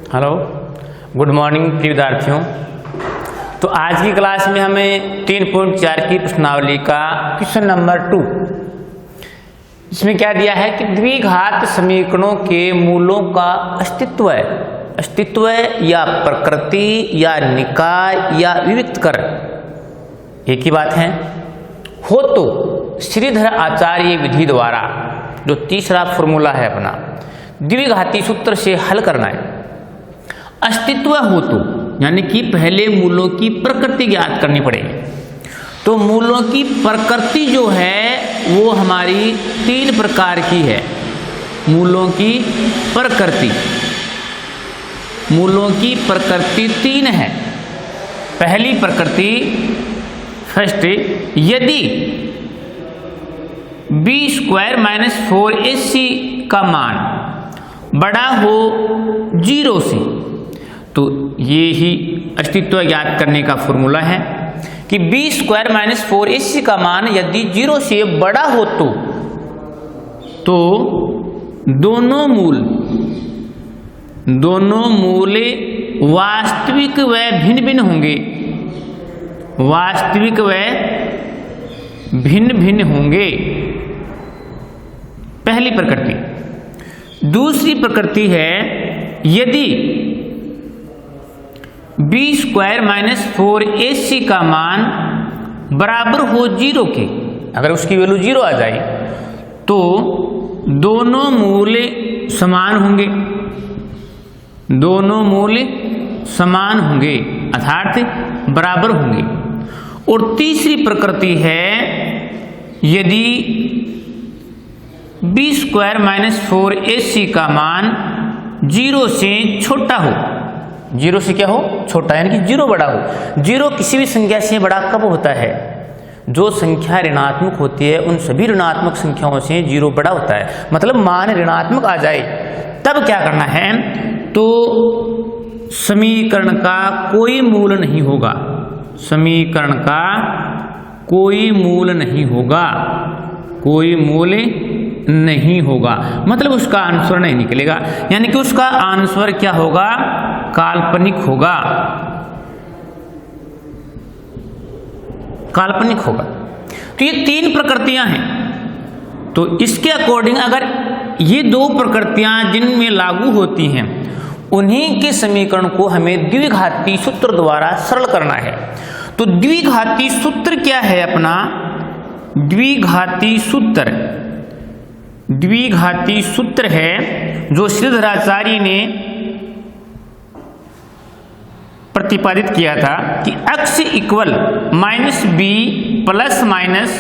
Hello, good morning प्रिय विद्यार्थियों। तो आज की क्लास में हमें 3.4 की प्रश्नावली का क्वेश्चन नंबर 2, इसमें क्या दिया है कि द्विघात समीकरणों के मूलों का अस्तित्व या प्रकृति या निकाय या विविक्त कर, एक ही बात है, हो तो श्रीधर आचार्य विधि द्वारा, जो तीसरा फॉर्मूला है अपना, द्विघाती सूत्र से हल करना है। अस्तित्व हो तो यानी कि पहले मूलों की प्रकृति ज्ञात करनी पड़ेगी। तो मूलों की प्रकृति जो है वो हमारी 3 प्रकार की है। मूलों की प्रकृति 3 है। पहली प्रकृति फर्स्ट, यदि b² - 4ac का मान बड़ा हो 0 से, तो ये ही अस्तित्व ज्ञात करने का फॉर्मूला है कि b² - 4ac का मान यदि 0 से बड़ा हो तो दोनों मूल वास्तविक व भिन्न भिन्न होंगे। पहली प्रकृति। दूसरी प्रकृति है, यदि b² - 4ac का मान बराबर हो 0 के, अगर उसकी वैल्यू 0 आ जाए तो दोनों मूल समान होंगे अर्थात बराबर होंगे। और तीसरी प्रकृति है, यदि b² - 4ac का मान 0 से छोटा हो। 0 से क्या हो? छोटा, यानी कि 0 बड़ा हो। 0 किसी भी संख्या से बड़ा कब होता है? जो संख्या ऋणात्मक होती है उन सभी ऋणात्मक संख्याओं से 0 बड़ा होता है। मतलब मान ऋणात्मक आ जाए तब क्या करना है, तो समीकरण का कोई मूल नहीं होगा। समीकरण का कोई मूल नहीं होगा, मतलब उसका आंसर नहीं निकलेगा, यानी कि उसका आंसर क्या होगा? काल्पनिक होगा। तो ये 3 प्रकृतियां हैं। तो इसके अकॉर्डिंग अगर ये 2 प्रकृतियां जिनमें लागू होती हैं, उन्हीं के समीकरण को हमें द्विघाती सूत्र द्वारा सरल करना है। तो द्विघाती सूत्र क्या है अपना? द्विघाती सूत्र है जो श्रीधराचार्य ने प्रतिपादित किया था कि x equal -b plus minus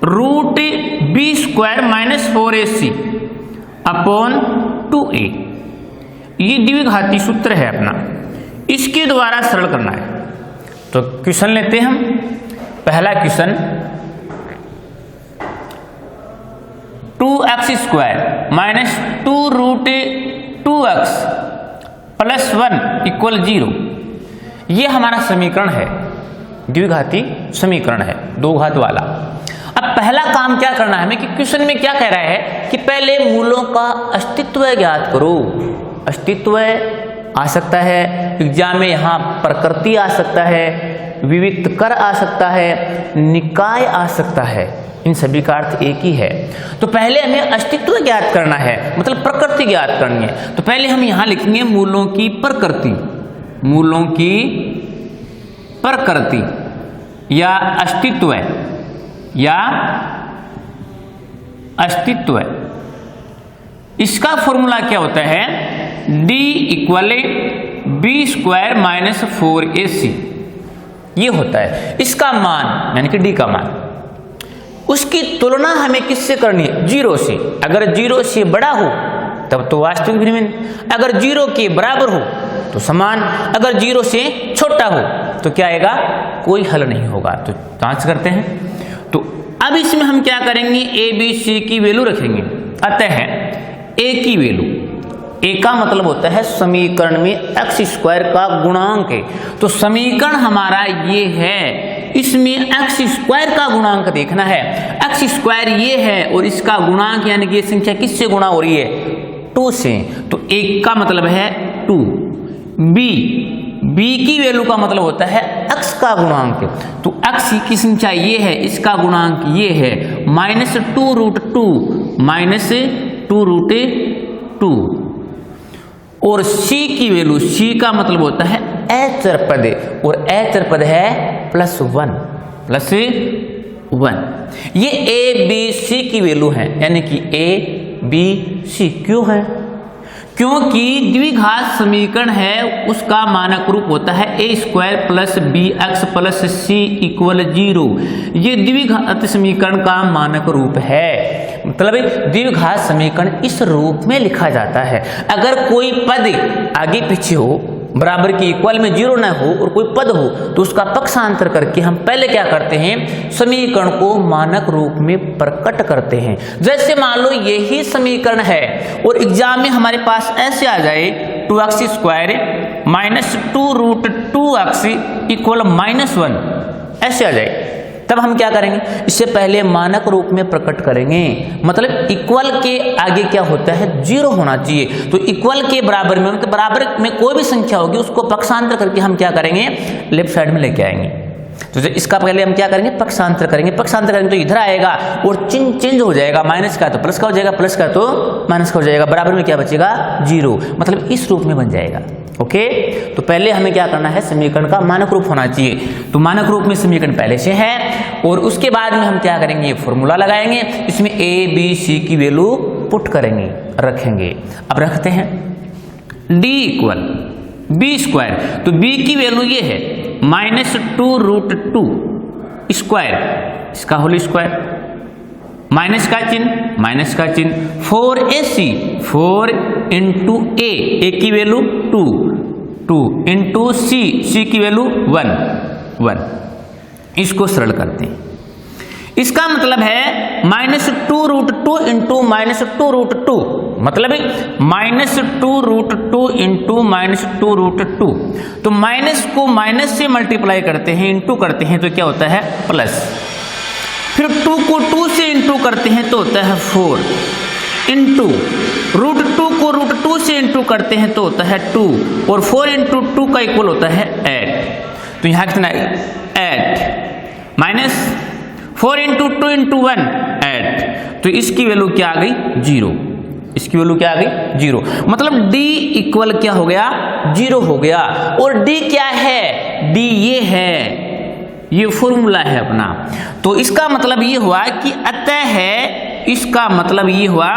√b² - 4ac upon 2a। ये द्विघाती सूत्र है अपना, इसके द्वारा सरल करना है। तो क्वेश्चन लेते हैं हम। पहला क्वेश्चन, 2x² - 2√2x + 1 = 0। ये हमारा समीकरण है, द्विघाती समीकरण है, 2 घात वाला। अब पहला काम क्या करना है हमें कि क्वेश्चन में क्या कह रहा है कि पहले मूलों का अस्तित्व ज्ञात करो। अस्तित्व आ सकता है एग्जाम में, यहाँ प्रकृति आ सकता है, विविक्त कर आ सकता है, निकाय आ सकता है, इन सभी का अर्थ एक ही है। तो पहले हमें अस्तित्व ज्ञात करना है, मतलब प्रकृति ज्ञात करनी है। तो पहले हम यहाँ लिखेंगे मूलों की प्रकृति या अस्तित्व। इसका फॉर्मूला क्या होता है? d = b² - 4ac, ये होता है इसका मान, यानी कि d का मान। उसकी तुलना हमें किससे करनी है? 0 से। अगर 0 से बड़ा हो तब तो वास्तविक भिन्न, अगर 0 के बराबर हो तो समान, अगर 0 से छोटा हो तो क्या आएगा? कोई हल नहीं होगा। तो जांच करते हैं। तो अब इसमें हम क्या करेंगे? a b c की वैल्यू रखेंगे। अतः a की वैल्यू, a का मतलब होता है समीकरण में x² का गुणांक है। तो समीकरण हमारा ये है, इसमें x² का गुणांक देखना है। x² ये है और इसका गुणांक यानी कि ये संख्या किससे गुणा हो रही है? 2 से। तो 1 का मतलब है 2, बी की वैल्यू का मतलब होता है x का गुणांक। तो x की संख्या ये है, इसका गुणांक ये है -2√2 -2√2। और c की वैल्यू, c का मतलब होता है अचर पद, और अचर पद है +1। ये a b c की वैल्यू है, यानी कि a b c क्यों है? क्योंकि द्विघात समीकरण है, उसका मानक रूप होता है a² + bx + c = 0। ये द्विघात समीकरण का मानक रूप है, मतलब द्विघात समीकरण इस रूप में लिखा जाता है। अगर कोई पद आगे पीछे हो, बराबर की इक्वल में 0 ना हो, और कोई पद हो, तो उसका पक्षांतर करके हम पहले क्या करते हैं, समीकरण को मानक रूप में प्रकट करते हैं। जैसे मान लो यही समीकरण है और एग्जाम में हमारे पास ऐसे आ जाए 2x² -2√2x = -1, ऐसे आ जाए, तब हम क्या करेंगे, इससे पहले मानक रूप में प्रकट करेंगे। मतलब इक्वल के आगे क्या होता है, 0 होना चाहिए। तो इक्वल के बराबर में, मतलब बराबर में कोई भी संख्या होगी उसको पक्षांतर करके हम क्या करेंगे, लेफ्ट साइड में लेके आएंगे। तो इसका पहले हम क्या करेंगे, पक्षांतर करेंगे। पक्षांतर करेंगे तो इधर आएगा और चिन्ह चेंज हो जाएगा, माइनस का तो प्लस का हो जाएगा, प्लस का तो माइनस का हो जाएगा, बराबर में क्या बचेगा, 0। मतलब इस रूप में बन जाएगा। ओके, तो पहले हमें क्या करना है, समीकरण का मानक रूप होना चाहिए। तो मानक रूप में समीकरण पहले से है, और उसके बाद में हम क्या करेंगे, ये फॉर्मूला लगाएंगे, इसमें a b c की वैल्यू पुट करेंगे, रखेंगे। अब रखते हैं d = b²। तो b की वैल्यू ये है -2√2², इसका होल स्क्वायर, माइनस का चिन्ह 4ac, 4 × a की वैल्यू 2 × c की वैल्यू 1। इसको सरल करते हैं। इसका मतलब है -2√2 × -2√2, मतलब -2√2 × -2√2। तो माइनस को माइनस से मल्टीप्लाई करते हैं, इंटू करते हैं, तो क्या होता है, प्लस। फिर 2 को 2 से इंटू करते हैं तो होता है 4 इंटू, √2 को √2 से इंटू करते हैं तो होता है 2, और 4 × 2 का इक्वल होता है 8। तो यहाँ कितना है, 8 माइनस 4 × 2 × 1 8। तो इसकी वैल्यू क्या आ गई, 0। इसकी वैल्यू क्या आ गई, 0। मतलब d इक्वल क्या हो गया, 0 हो गया। और d क्या है, d ये है, ये फॉर्मूला है अपना। तो इसका मतलब ये हुआ कि अतः है, इसका मतलब ये हुआ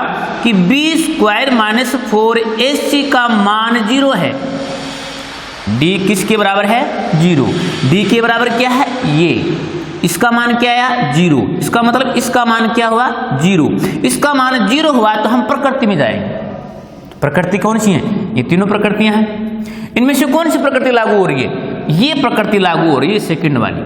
कि b² - 4ac का मान 0 है। d किसके बराबर है, 0। d के बराबर क्या है, ये, इसका मान क्या आया, 0। इसका मतलब इसका मान क्या हुआ, 0। इसका मान 0 हुआ तो हम प्रकृति में जाएंगे। तो प्रकृति कौन सी है, ये तीनों प्रकृतियां हैं। इनमें से कौन सी प्रकृति लागू हो रही है, ये प्रकृति लागू हो रही है, सेकंड वाली,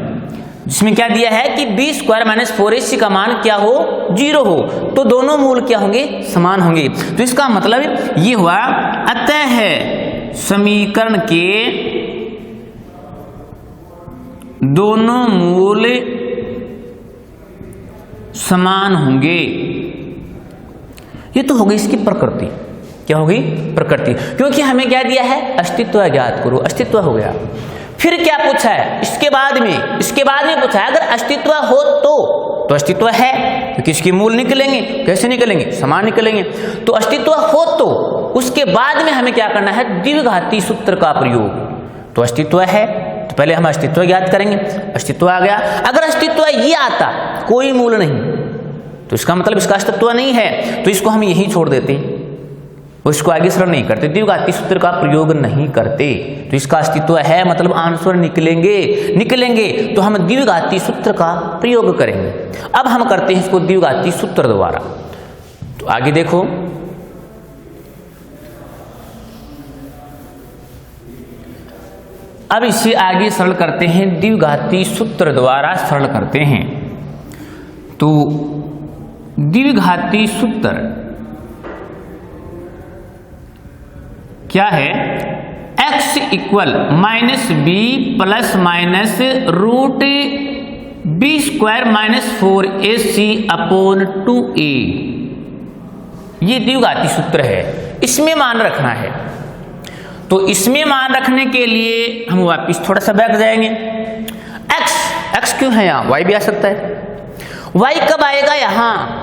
जिसमें क्या दिया है कि b² - 4ac का मान क्या हो, 0 हो, तो दोनों मूल क्या होंगे, समान होंगे। तो इसका मतलब ये हुआ, अतः है समीकरण के दोनों मूल समान होंगे। ये तो हो गई इसकी प्रकृति। क्या हो गई, प्रकृति, क्योंकि हमें क्या दिया है, अस्तित्व ज्ञात करो, अस्तित्व हो गया। फिर क्या पूछा है, इसके बाद में पूछा है, अगर अस्तित्व हो तो अस्तित्व है, तो किसके मूल निकलेंगे, कैसे निकलेंगे, समान निकलेंगे। तो अस्तित्व हो तो उसके बाद में हमें क्या करना है, द्विघाती सूत्र का प्रयोग। तो अस्तित्व है, तो पहले हम अस्तित्व ज्ञात करेंगे। अस्तित्व आ गया, अगर अस्तित्व ये आता, कोई मूल नहीं, तो इसका मतलब इसका अस्तित्व नहीं है, तो इसको हम यहीं छोड़ देते हैं, उसको आगे सरल नहीं करते, द्विघाती सूत्र का प्रयोग नहीं करते। तो इसका अस्तित्व है, मतलब आंसर निकलेंगे तो हम द्विघाती सूत्र का प्रयोग करेंगे। अब हम करते हैं इसको द्विघाती सूत्र द्वारा। तो आगे देखो, अब इसे आगे सरल करते हैं, द्विघाती सूत्र द्वारा सरल करते हैं। तो द्विघाती सूत्र क्या है, x = -b ± √b² - 4ac/2a। ये द्विघाती सूत्र है, इसमें मान रखना है। तो इसमें मान रखने के लिए हम वापिस थोड़ा सा बैक जाएंगे। x क्यों है यहाँ, y भी आ सकता है। y कब आएगा यहाँ,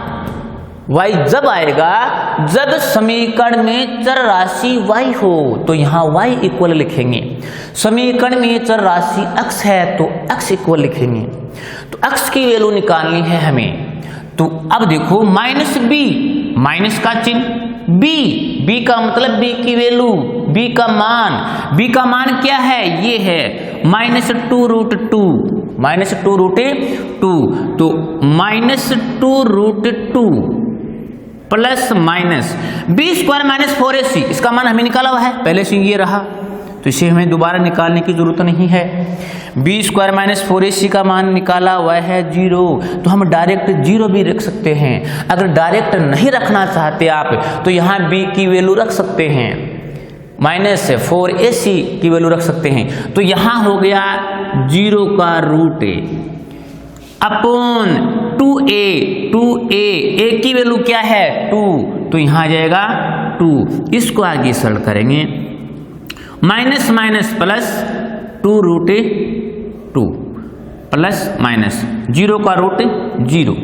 y जब आएगा जब समीकरण में चर राशि y हो, तो यहाँ y इक्वल लिखेंगे। समीकरण में चर राशि x है तो x इक्वल लिखेंगे। तो x की वैल्यू निकालनी है हमें। तो अब देखो माइनस b, माइनस का चिन्ह, b का मतलब b की वैल्यू, b का मान क्या है, ये है -2√2, -2√2। तो -2√2 प्लस माइनस b² - 4ac, इसका मान हमें निकाला हुआ है पहले से ये रहा, तो इसे हमें दोबारा निकालने की जरूरत नहीं है। b² - 4ac का मान निकाला हुआ है 0, तो हम डायरेक्ट 0 भी रख सकते हैं। अगर डायरेक्ट नहीं रखना चाहते आप तो यहाँ b की वैल्यू रख सकते हैं, -4ac की वैल्यू रख सकते हैं। तो यहाँ हो गया 0 का रूट अपॉन 2a की वैल्यू क्या है 2, तो यहाँ आ जाएगा 2। इसको आगे सरल करेंगे, माइनस प्लस 2√2 प्लस माइनस 0 का रूट 0,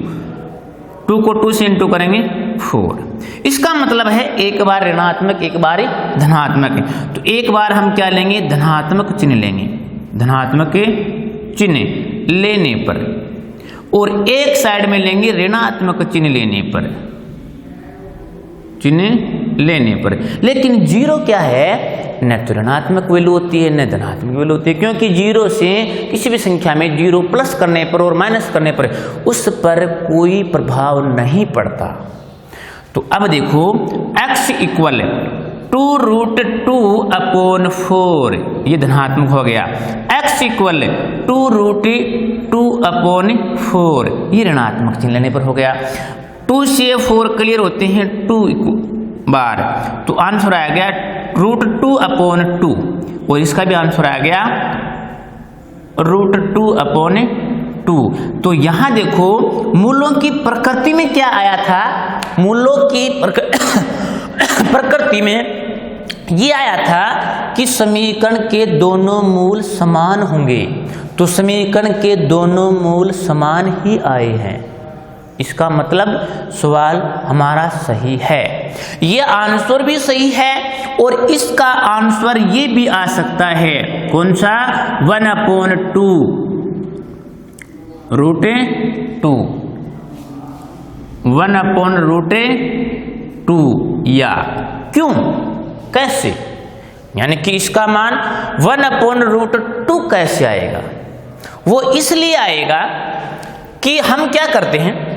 2 को 2 से इंटू करेंगे 4। इसका मतलब है एक बार ऋणात्मक एक बार धनात्मक। तो एक बार हम क्या लेंगे, धनात्मक चिन्ह लेंगे, धनात्मक चिन्ह लेने पर, और एक साइड में लेंगे ऋणात्मक चिन्ह लेने पर। लेकिन 0 क्या है, न तो ऋणात्मक वैल्यू होती है न धनात्मक वैल्यू होती है, क्योंकि 0 से किसी भी संख्या में 0 प्लस करने पर और माइनस करने पर उस पर कोई प्रभाव नहीं पड़ता। तो अब देखो x इक्वल 2√2/4, ये धनात्मक हो गया। x इक्वल 2√2/4, ये ऋणात्मक चिन्ह लेने पर हो गया। 2 से 4 क्लियर होते हैं 2 बार, तो आंसर आ गया √2/2, और इसका भी आंसर आ गया √2/2। तो यहां देखो मूलों की प्रकृति में क्या आया था, मूलों की प्रकृति में ये आया था कि समीकरण के दोनों मूल समान होंगे, तो समीकरण के दोनों मूल समान ही आए हैं। इसका मतलब सवाल हमारा सही है, ये आंसर भी सही है, और इसका आंसर ये भी आ सकता है, कौन सा, 1/2, 1/2, या क्यों, कैसे, यानी कि इसका मान 1/2 कैसे आएगा। वो इसलिए आएगा कि हम क्या करते हैं,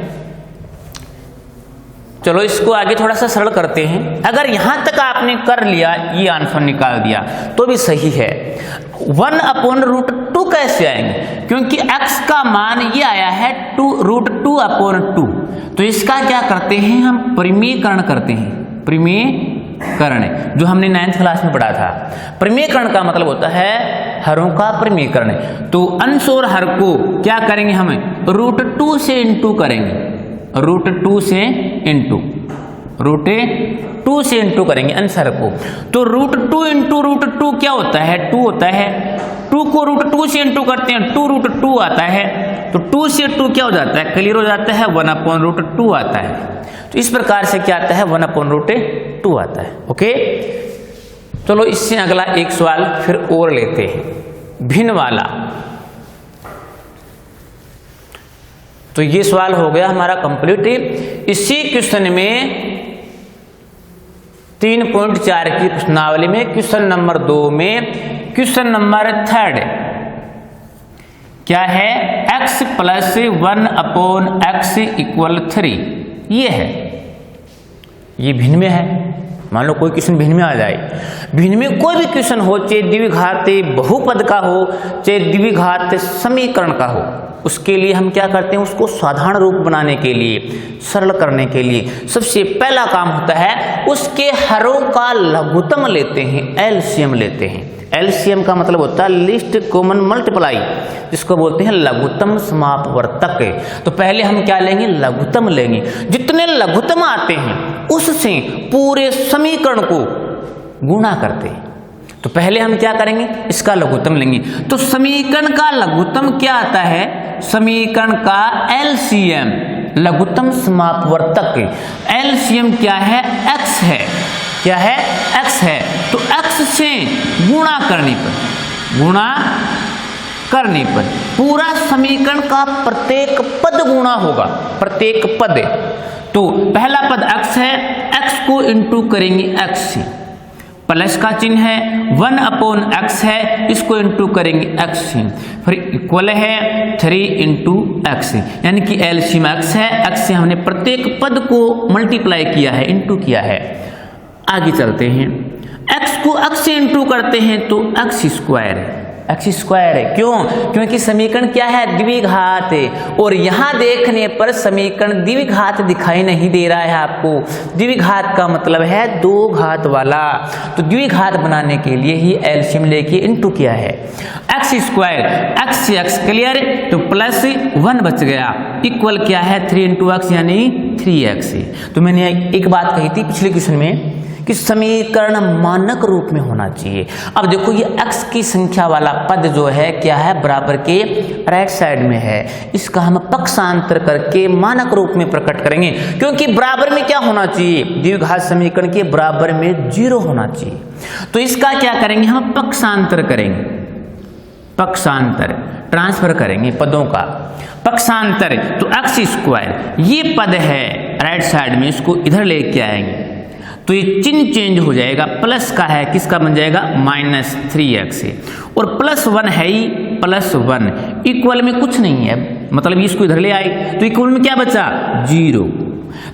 चलो इसको आगे थोड़ा सा सरल करते हैं। अगर यहां तक आपने कर लिया, ये आंसर निकाल दिया तो भी सही है। 1/2 कैसे आएंगे, क्योंकि x का मान ये आया है √2/2, तो इसका क्या करते हैं हम, परिमेयकरण करते हैं। परिमेयकरण जो हमने 9th क्लास में पढ़ा था, परिमेयकरण का मतलब होता है हरों का परिमेयकरण। तो अंश और हर को क्या करेंगे, हम √2 से इंटू करेंगे, √2 से इंटू करेंगे अंश को। तो √2 इंटू √2 क्या होता है, 2 होता है। 2 को √2 से इंटू करते हैं, 2√2 आता है। तो 2 से 2 क्या हो जाता है, क्लियर हो जाता है, 1/2 आता है। तो इस प्रकार से क्या आता है, 1/2 आता है। ओके, चलो इससे अगला एक सवाल फिर और लेते हैं, भिन्न वाला। तो ये सवाल हो गया हमारा कंप्लीट। इसी क्वेश्चन में 3.4 की प्रश्नावली में क्वेश्चन नंबर 2 में क्वेश्चन नंबर 3 क्या है, x + 1/x = 3, ये है, ये भिन्न में है। मान लो कोई क्वेश्चन भिन्न में आ जाए, भिन्न में कोई भी क्वेश्चन हो, चाहे द्विघात बहुपद का हो, चाहे द्विघात समीकरण का हो, उसके लिए हम क्या करते हैं, उसको साधारण रूप बनाने के लिए, सरल करने के लिए सबसे पहला काम होता है उसके हरों का लघुत्तम लेते हैं, एलसीएम लेते हैं। एलसीएम का मतलब होता है लीस्ट कॉमन मल्टीप्लाई, जिसको बोलते हैं लघुत्तम समापवर्तक। तो पहले हम क्या लेंगे, लघुत्तम लेंगे। जितने लघुत्तम आते हैं उससे पूरे समीकरण को गुणा करते हैं। तो पहले हम क्या करेंगे, इसका लघुत्तम लेंगे। तो समीकरण का लघुत्तम क्या आता है, समीकरण का एलसीएम, लघुत्तम समापवर्तक एलसीएम क्या है, x है। क्या है, x है। तो x से गुणा करने पर पूरा समीकरण का प्रत्येक पद गुणा होगा, प्रत्येक पद। तो पहला पद x है, x को इंटू करेंगे x से, प्लस का चिन्ह है, 1/x है, इसको इंटू करेंगे x से, फिर इक्वल है 3 इंटू x, यानी कि एलसीएम x है। x से हमने प्रत्येक पद को मल्टीप्लाई किया है, इंटू किया है। आगे चलते हैं, x को x से इंटू करते हैं तो x स्क्वायर है, x स्क्वायर है। क्यों, क्योंकि समीकरण क्या है, द्विघात है, और यहां देखने पर समीकरण द्विघात दिखाई नहीं दे रहा है आपको। द्विघात का मतलब है दो घात वाला, तो द्विघात बनाने के लिए ही एलसीएम लेके इंटू किया है। x स्क्वायर, x से x क्लियर, तो प्लस 1 बच गया, इक्वल क्या है 3 इंटू x यानी 3x। तो मैंने एक बात कही थी पिछले क्वेश्चन में कि समीकरण मानक रूप में होना चाहिए। अब देखो ये x की संख्या वाला पद जो है क्या है, बराबर के राइट साइड में है, इसका हम पक्षांतर करके मानक रूप में प्रकट करेंगे, क्योंकि बराबर में क्या होना चाहिए, द्विघात समीकरण के बराबर में 0 होना चाहिए। तो इसका क्या करेंगे, हम पक्षांतर करेंगे, पक्षांतर ट्रांसफर करेंगे पदों का, पक्षांतर। तो x स्क्वायर ये पद है राइट साइड में, इसको इधर लेके आएंगे तो ये चिन्ह चेंज हो जाएगा, प्लस का है, किसका बन जाएगा -3x, और +1 है ही, +1 इक्वल में कुछ नहीं है, मतलब इसको इधर ले आए तो इक्वल में क्या बचा 0।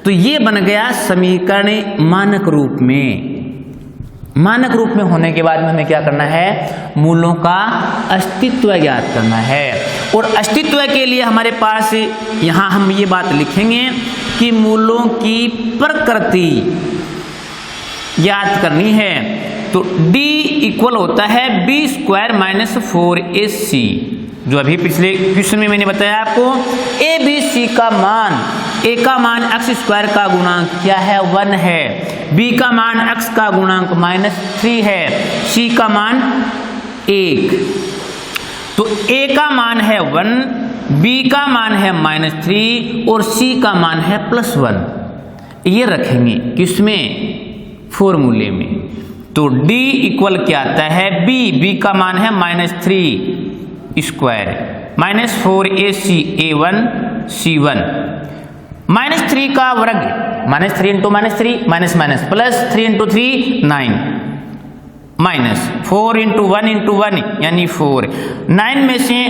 तो ये बन गया समीकरण मानक रूप में। मानक रूप में होने के बाद में हमें क्या करना है, मूलों का अस्तित्व ज्ञात करना है, और अस्तित्व के लिए हमारे पास यहाँ हम ये बात लिखेंगे कि मूलों की प्रकृति याद करनी है। तो d इक्वल होता है b² - 4ac, जो अभी पिछले क्वेश्चन में मैंने बताया आपको। a b c का मान, a का मान x² का गुणांक क्या है 1 है, b का मान x का गुणांक -3 है, c का मान 1। तो a का मान है 1, b का मान है -3 और c का मान है +1। ये रखेंगे किसमें, फॉर्मूले में। तो d इक्वल क्या आता है, b का मान है -3 स्क्वायर -4ac a1 c1, -3 का वर्ग, -3 into -3 minus minus plus 3 into 3 9, -4 into 1 into 1 यानी 4, 9 में से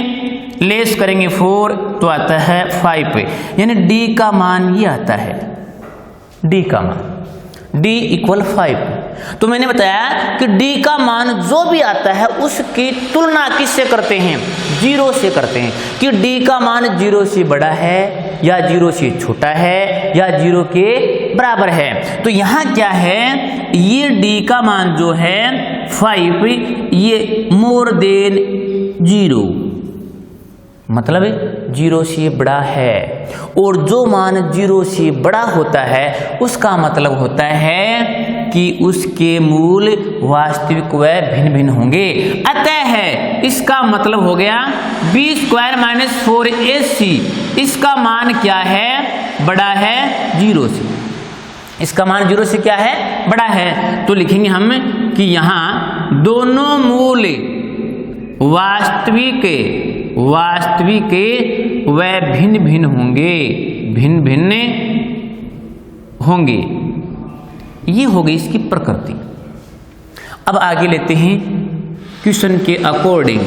लेस करेंगे 4 तो आता है 5, यानी d का मान ये आता है, d का मान d इक्वल 5। तो मैंने बताया कि d का मान जो भी आता है उसकी तुलना किससे करते हैं, 0 से करते हैं, कि d का मान 0 से बड़ा है या 0 से छोटा है या 0 के बराबर है। तो यहाँ क्या है, ये d का मान जो है 5, ये मोर देन 0, मतलब 0 से बड़ा है, और जो मान 0 से बड़ा होता है उसका मतलब होता है कि उसके मूल वास्तविक व भिन्न भिन्न होंगे। अतः है इसका मतलब हो गया b² - 4ac, इसका मान क्या है, बड़ा है 0 से, इसका मान 0 से क्या है, बड़ा है। तो लिखेंगे हम कि यहाँ दोनों मूल वास्तविक व भिन्न भिन्न होंगे, भिन्न भिन्न होंगे। ये हो गई इसकी प्रकृति। अब आगे लेते हैं क्वेश्चन के अकॉर्डिंग।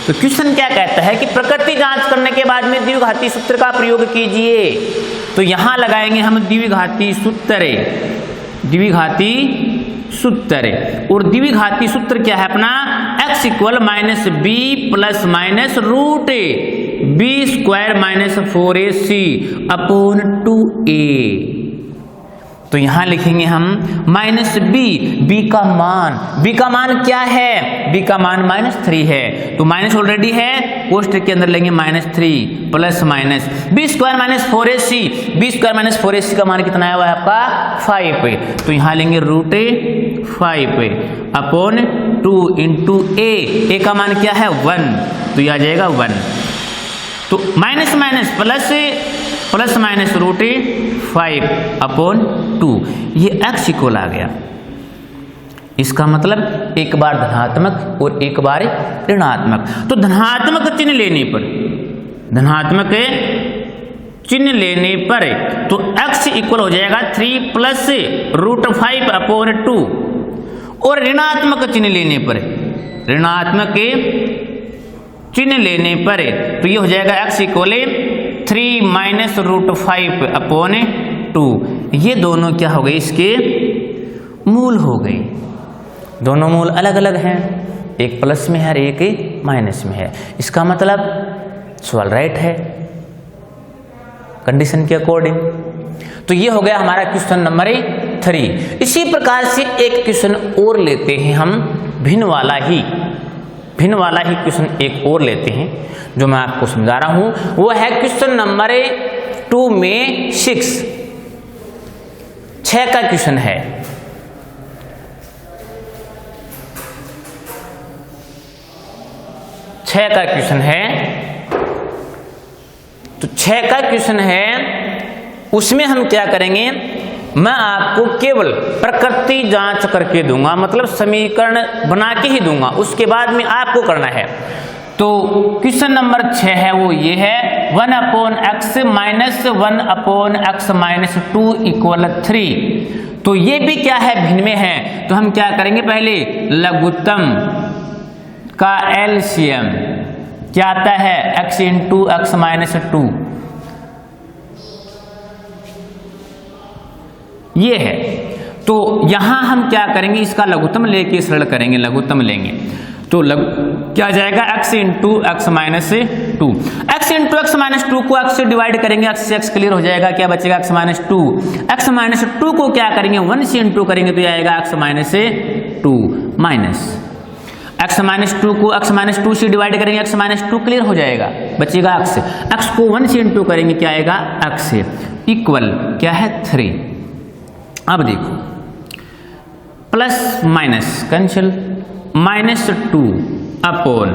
तो क्वेश्चन क्या कहता है कि प्रकृति जांच करने के बाद में द्विघाती सूत्र का प्रयोग कीजिए। तो यहां लगाएंगे हम द्विघाती सूत्र, द्विघाती सूत्र, और द्विघाती सूत्र क्या है अपना, x equal -b plus minus root b² - 4ac upon 2a। तो यहां लिखेंगे हम माइनस बी, बी का मान क्या है, बी का मान -3 है, तो माइनस ऑलरेडी है, कोष्टक के अंदर लेंगे -3 plus minus B square minus 4ac, B square minus 4ac का मान कितना आया हुआ है आपका 5, तो यहां लेंगे √5 अपॉन 2 इंटू ए का मान क्या है 1, तो यह आ जाएगा 1, तो minus minus plus minus √5 upon 2, ये x इक्वल आ गया। इसका मतलब एक बार धनात्मक और एक बार ऋणात्मक, तो धनात्मक चिन्ह लेने पर तो x इक्वल हो जाएगा 3 प्लस √5 अपॉन 2, और ऋणात्मक चिन्ह लेने पर तो ये हो जाएगा x इक्वल 3 माइनस √5 अपॉन 2, ये दोनों क्या हो गए, इसके मूल हो गए, दोनों मूल अलग अलग हैं, एक प्लस में है और एक माइनस में है, इसका मतलब सवाल राइट है कंडीशन के अकॉर्डिंग। तो ये हो गया हमारा क्वेश्चन नंबर 3। इसी प्रकार से एक क्वेश्चन और लेते हैं हम, भिन्न वाला ही क्वेश्चन एक और लेते हैं जो मैं आपको समझा रहा हूं, वो है क्वेश्चन नंबर 2 में 6 का क्वेश्चन है। तो 6 का क्वेश्चन है, उसमें हम क्या करेंगे, मैं आपको केवल प्रकृति जांच करके दूंगा, मतलब समीकरण बना के ही दूंगा, उसके बाद में आपको करना है। तो क्वेश्चन नंबर 6 है वो ये है 1/x minus 1/x minus 2 equal 3। तो ये भी क्या है, भिन्न में है, तो हम क्या करेंगे, पहले लघुत्तम का एलसीएम क्या आता है, x इंटू x माइनस 2, ये है। तो यहां हम क्या करेंगे, इसका लघुत्तम लेके सरल करेंगे, लघुत्तम लेंगे तो क्या जाएगा, x into x minus 2, x into x minus 2 को x से डिवाइड करेंगे, x से x क्लियर हो जाएगा, क्या बचेगा x माइनस 2, x माइनस 2 को क्या करेंगे 1 से इंटू करेंगे, तो आएगा x minus 2 minus x minus 2 को x माइनस 2 से डिवाइड करेंगे, x माइनस 2 क्लियर हो जाएगा, बचेगा x को 1 से इंटू करेंगे, क्या आएगा x इक्वल क्या है 3। अब देखो plus minus cancel, -2 upon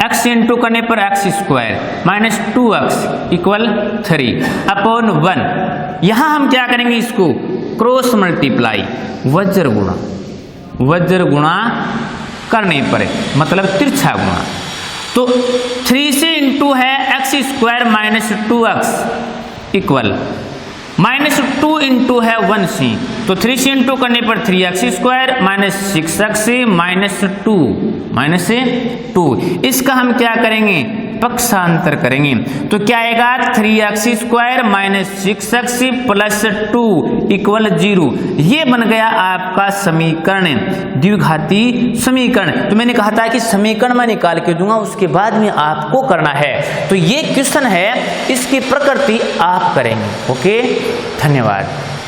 x into करने पर x square minus 2x equal 3 upon 1। यहां हम क्या करेंगे, इसको क्रॉस मल्टीप्लाई वज्र गुणा करने पर, मतलब तिरछा गुणा, तो 3 से इंटू है x square minus 2x equal -2 into है 1 से, तो 3 से इंटू करने पर 3x square minus 6x minus 2, इसका हम क्या करेंगे, पक्षांतर करेंगे, तो क्या आएगा 3x square minus 6x plus 2 equal 0। ये बन गया आपका समीकरण, द्विघाती समीकरण। तो मैंने कहा था कि समीकरण मैं निकाल के दूंगा, उसके बाद में आपको करना है। तो ये क्वेश्चन है, इसकी प्रकृति आप करेंगे। ओके, धन्यवाद।